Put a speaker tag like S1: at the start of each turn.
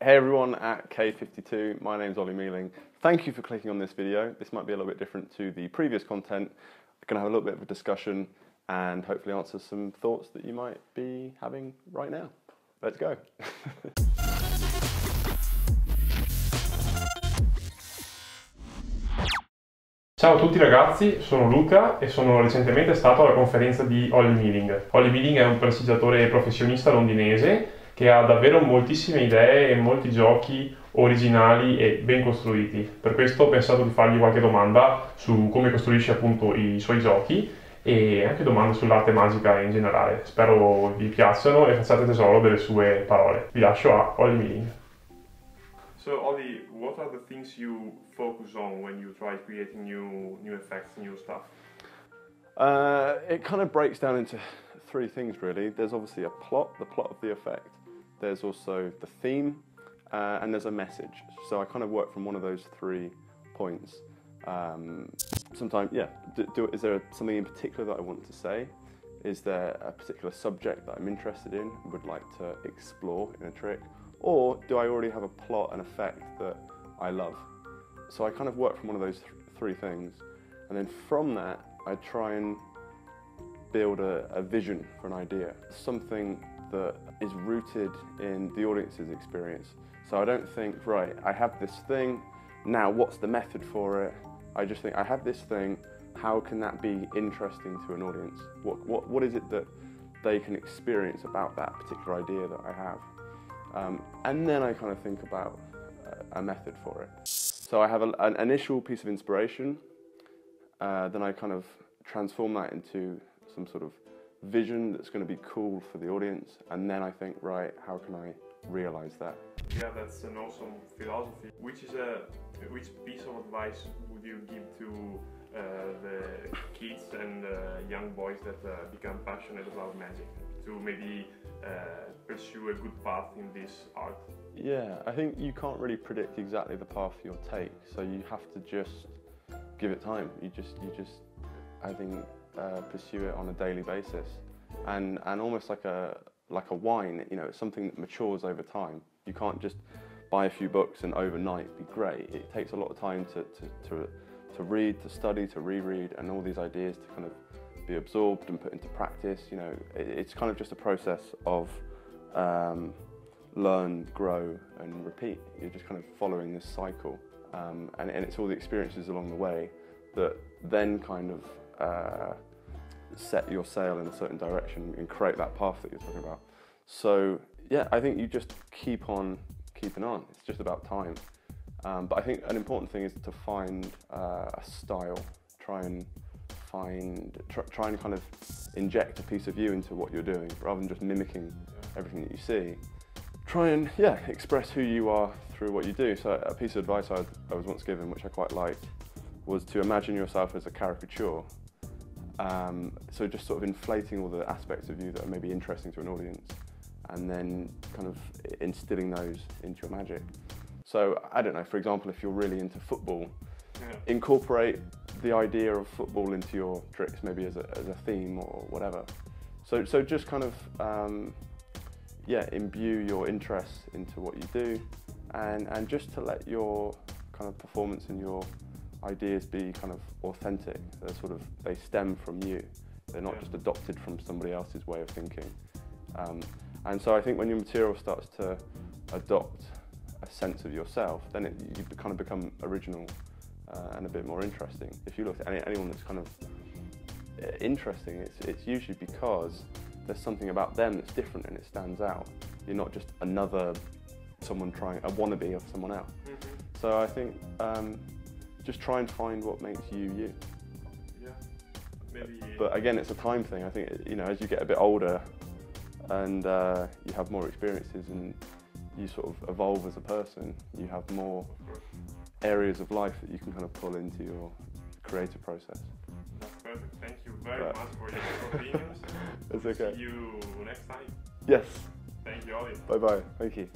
S1: Hey everyone at K52, my name's Ollie Mealing. Thank you for clicking on this video. This might be a little bit different to the previous content. We're going to have a little bit of a discussion and hopefully answer some thoughts that you might be having right now. Let's go.
S2: Ciao a tutti ragazzi, sono Luca e sono recentemente stato alla conferenza di Ollie Mealing. Ollie Mealing è un prestigiatore professionista londinese che ha davvero moltissime idee e molti giochi originali e ben costruiti. Per questo ho pensato di fargli qualche domanda su come costruisce appunto i suoi giochi e anche domande sull'arte magica in generale. Spero vi piacciono e facciate tesoro delle sue parole. Vi lascio a Ollie Mealing. So Ollie, what are the things you focus on when you try creating new effects, new stuff?
S1: It kind of breaks down into three things really. There's obviously a plot, the plot of the effect. There's also the theme, and there's a message. So I kind of work from one of those 3 points. Sometimes, yeah, is there something in particular that I want to say? Is there a particular subject that I'm interested in, would like to explore in a trick? Or do I already have a plot and effect that I love? So I kind of work from one of those 3 things. And then from that, I try and build a vision for an idea. Something that is rooted in the audience's experience. So I don't think, right, I have this thing, now what's the method for it? I just think, I have this thing, how can that be interesting to an audience? What is it that they can experience about that particular idea that I have? And then I kind of think about a method for it. So I have an initial piece of inspiration, then I kind of transform that into some sort of vision that's going to be cool for the audience, and then I think, right, how can I realize that?
S2: Yeah, that's an awesome philosophy. Which piece of advice would you give to the kids and young boys that become passionate about magic, to maybe pursue a good path in this art?
S1: Yeah, I think you can't really predict exactly the path you'll take, so you have to just give it time. You just I think pursue it on a daily basis, and almost like a wine. You know, it's something that matures over time. You can't just buy a few books and overnight be great. It takes a lot of time to read, to study, to reread, and all these ideas to kind of be absorbed and put into practice. You know, it's kind of just a process of learn, grow, and repeat. You're just kind of following this cycle, and it's all the experiences along the way that then kind of set your sail in a certain direction and create that path that you're talking about. So yeah, I think you just keep on keeping on. It's just about time. But I think an important thing is to find a style. Try and kind of inject a piece of you into what you're doing, rather than just mimicking everything that you see. Try and, yeah, express who you are through what you do. So a piece of advice I was once given, which I quite liked, was to imagine yourself as a caricature. So just sort of inflating all the aspects of you that are maybe interesting to an audience, and then kind of instilling those into your magic. So I don't know, for example, if you're really into football, incorporate the idea of football into your tricks, maybe as a theme or whatever. So just kind of, yeah, imbue your interests into what you do, and just to let your kind of performance and your ideas be kind of authentic. They stem from you. They're not just adopted from somebody else's way of thinking. And so I think when your material starts to adopt a sense of yourself, then you kind of become original and a bit more interesting. If you look at anyone that's kind of interesting, it's usually because there's something about them that's different and it stands out. You're not just someone trying a wannabe of someone else. So I think just try and find what makes you you.
S2: Yeah, maybe. But
S1: again, it's a time thing. I think, you know, as you get a bit older and you have more experiences and you sort of evolve as a person, you have more areas of life that you can kind of pull into your creative process.
S2: That's perfect. Thank you very much for your opinions.
S1: It's okay.
S2: See you next time.
S1: Yes.
S2: Thank you, Ollie.
S1: Bye bye. Thank you.